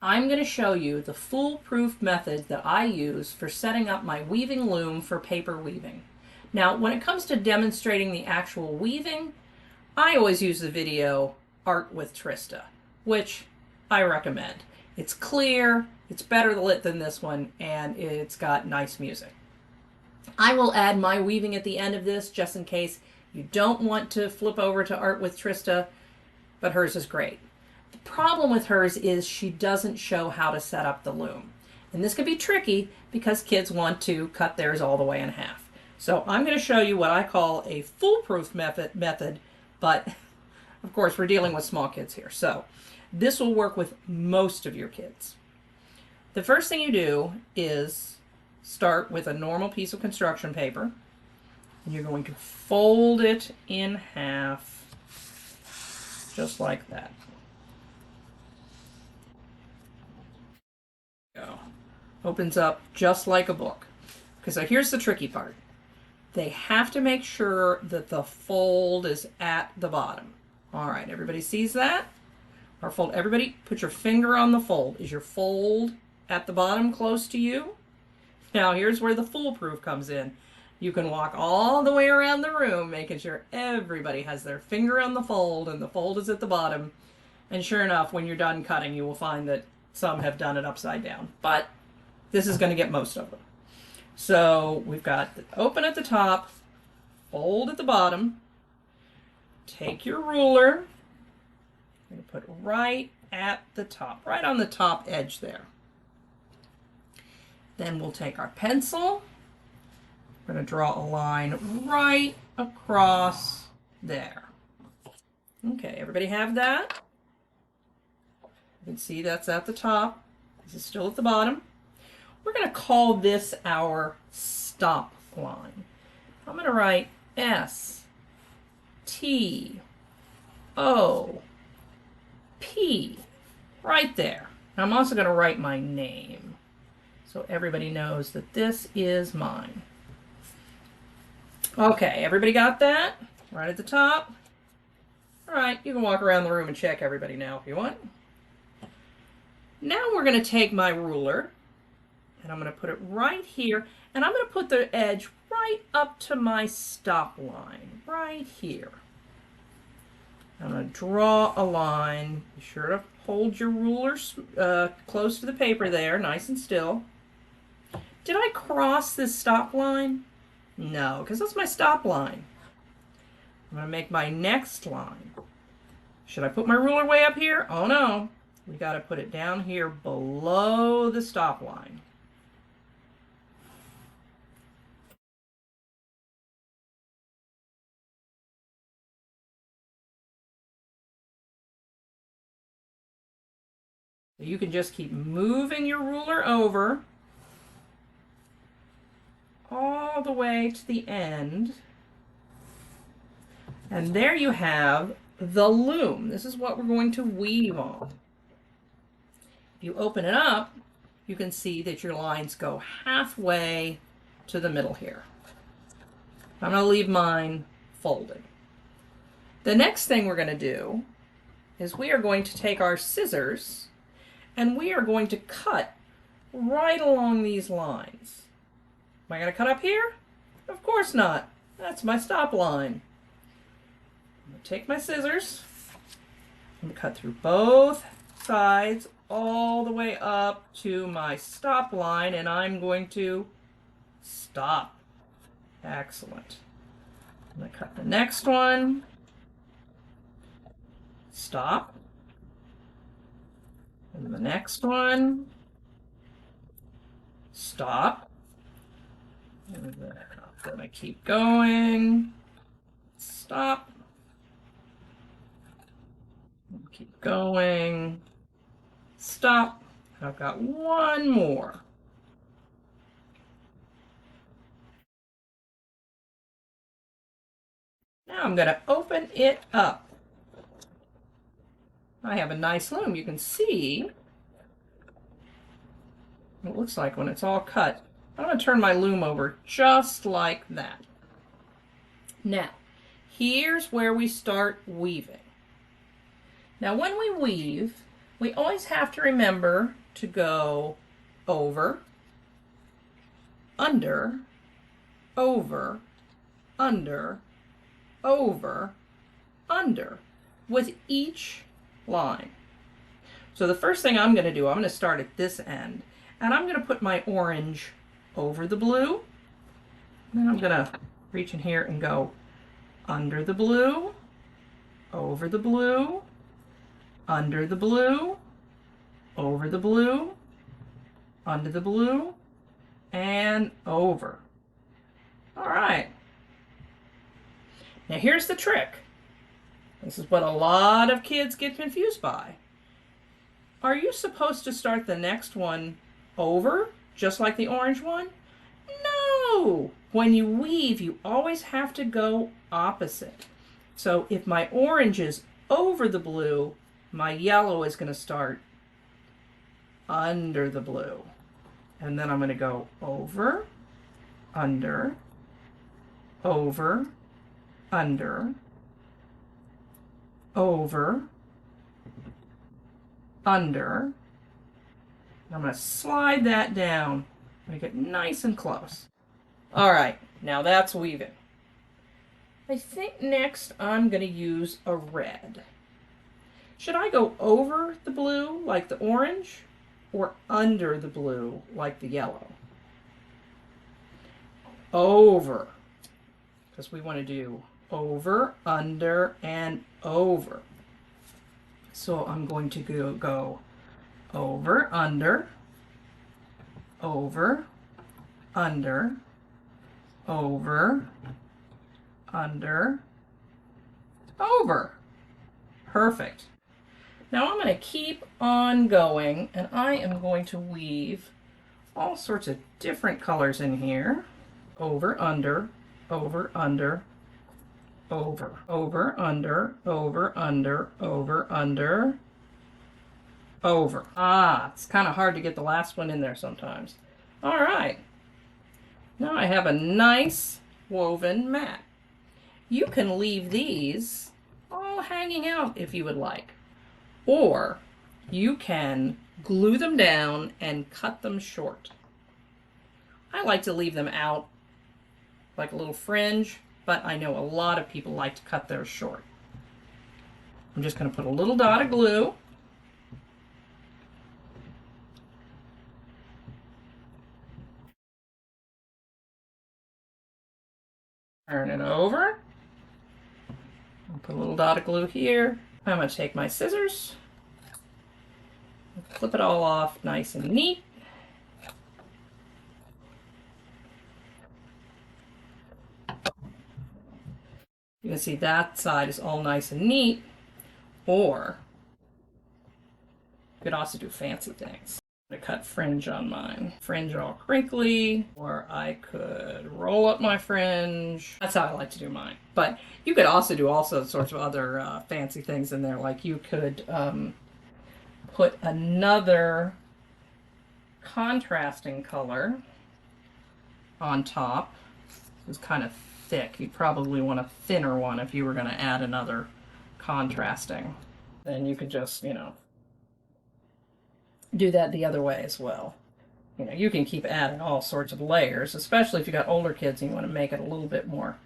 I'm going to show you the foolproof method that I use for setting up my weaving loom for paper weaving. Now, when it comes to demonstrating the actual weaving, I always use the video Art with Trista, which I recommend. It's clear, it's better lit than this one, and it's got nice music. I will add my weaving at the end of this just in case you don't want to flip over to Art with Trista, but hers is great. The problem with hers is she doesn't show how to set up the loom. And this can be tricky because kids want to cut theirs all the way in half. So I'm going to show you what I call a foolproof method, but of course we're dealing with small kids here. So this will work with most of your kids. The first thing you do is start with a normal piece of construction paper. And you're going to fold it in half, just like that. Go. Opens up just like a book. Okay, so here's the tricky part. They have to make sure that the fold is at the bottom. All right, everybody sees that? Our fold. Everybody, put your finger on the fold. Is your fold at the bottom close to you? Now, here's where the foolproof comes in. You can walk all the way around the room, making sure everybody has their finger on the fold and the fold is at the bottom. And sure enough, when you're done cutting, you will find that some have done it upside down. But this is going to get most of them. So we've got the open at the top, fold at the bottom. Take your ruler. I'm going to put right at the top, right on the top edge there. Then we'll take our pencil. We're going to draw a line right across there. Okay, everybody have that? You can see that's at the top. This is still at the bottom. We're going to call this our stop line. I'm going to write S, T, O, P right there. And I'm also going to write my name so everybody knows that this is mine. Okay, everybody got that? Right at the top? All right, you can walk around the room and check everybody now if you want. Now we're going to take my ruler, and I'm going to put it right here, and I'm going to put the edge right up to my stop line, right here. I'm going to draw a line. Be sure to hold your ruler close to the paper there, nice and still. Did I cross this stop line? No, because that's my stop line. I'm going to make my next line. Should I put my ruler way up here? Oh no. We got to put it down here below the stop line. You can just keep moving your ruler over all the way to the end. And there you have the loom. This is what we're going to weave on. If you open it up, you can see that your lines go halfway to the middle here. I'm going to leave mine folded. The next thing we're going to do is we are going to take our scissors and we are going to cut right along these lines. Am I going to cut up here? Of course not. That's my stop line. I'm going to take my scissors. I'm going to cut through both sides all the way up to my stop line, and I'm going to stop. Excellent. I'm going to cut the next one. Stop. And the next one. Stop. And then I'm going to keep going. Stop. Keep going. Stop. I've got one more. Now I'm going to open it up. I have a nice loom. You can see what it looks like when it's all cut. I'm going to turn my loom over just like that. Now, here's where we start weaving. Now, when we weave, we always have to remember to go over, under, over, under, over, under with each line. So the first thing I'm going to do, I'm going to start at this end, and I'm going to put my orange over the blue. Then I'm going to reach in here and go under the blue, over the blue, under the blue, over the blue, under the blue, and over. All right. Now here's the trick. This is what a lot of kids get confused by. Are you supposed to start the next one over, just like the orange one? No! When you weave, you always have to go opposite. So if my orange is over the blue, my yellow is going to start under the blue. And then I'm going to go over, under, over, under, over, under. I'm going to slide that down, make it nice and close. All right, now that's weaving. I think next I'm going to use a red. Should I go over the blue like the orange or under the blue like the yellow? Over, because we want to do over, under, and over. So I'm going to go over, under, over, under, over, under, over. Perfect. Now I'm going to keep on going, and I am going to weave all sorts of different colors in here. Over, under, over, under, over, over, under, over, under, over, under, over. Ah, it's kind of hard to get the last one in there sometimes. All right. Now I have a nice woven mat. You can leave these all hanging out if you would like, or you can glue them down and cut them short. I like to leave them out like a little fringe, but I know a lot of people like to cut theirs short. I'm just going to put a little dot of glue. Turn it over. I'll put a little dot of glue here. I'm going to take my scissors, clip it all off nice and neat. You can see that side is all nice and neat, or you could also do fancy things. I'm going to cut fringe on mine. Fringe all crinkly, or I could roll up my fringe. That's how I like to do mine. But you could also do all sorts of other fancy things in there. Like you could put another contrasting color on top. It's kind of thick. You'd probably want a thinner one if you were going to add another contrasting. Then you could just, do that the other way as well. You can keep adding all sorts of layers, especially if you got older kids and you want to make it a little bit more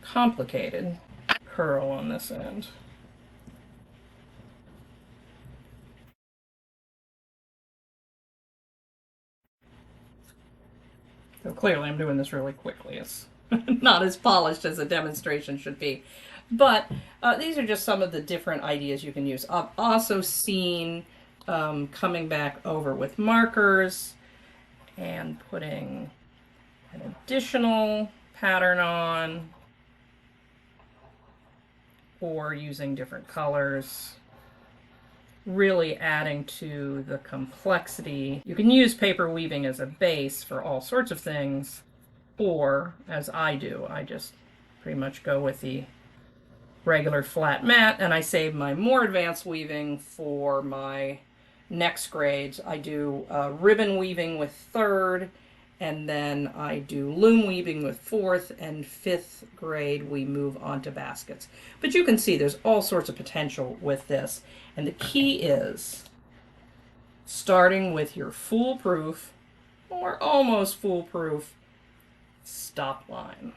complicated. Curl on this end. So clearly I'm doing this really quickly. It's not as polished as a demonstration should be. But these are just some of the different ideas you can use. I've also seen coming back over with markers and putting an additional pattern on, or using different colors, really adding to the complexity. You can use paper weaving as a base for all sorts of things, or as I do, I just pretty much go with the regular flat mat, and I save my more advanced weaving for my next grades. I do ribbon weaving with 3rd, and then I do loom weaving with 4th, and 5th grade we move on to baskets. But you can see there's all sorts of potential with this, and the key is starting with your foolproof, or almost foolproof, stop line.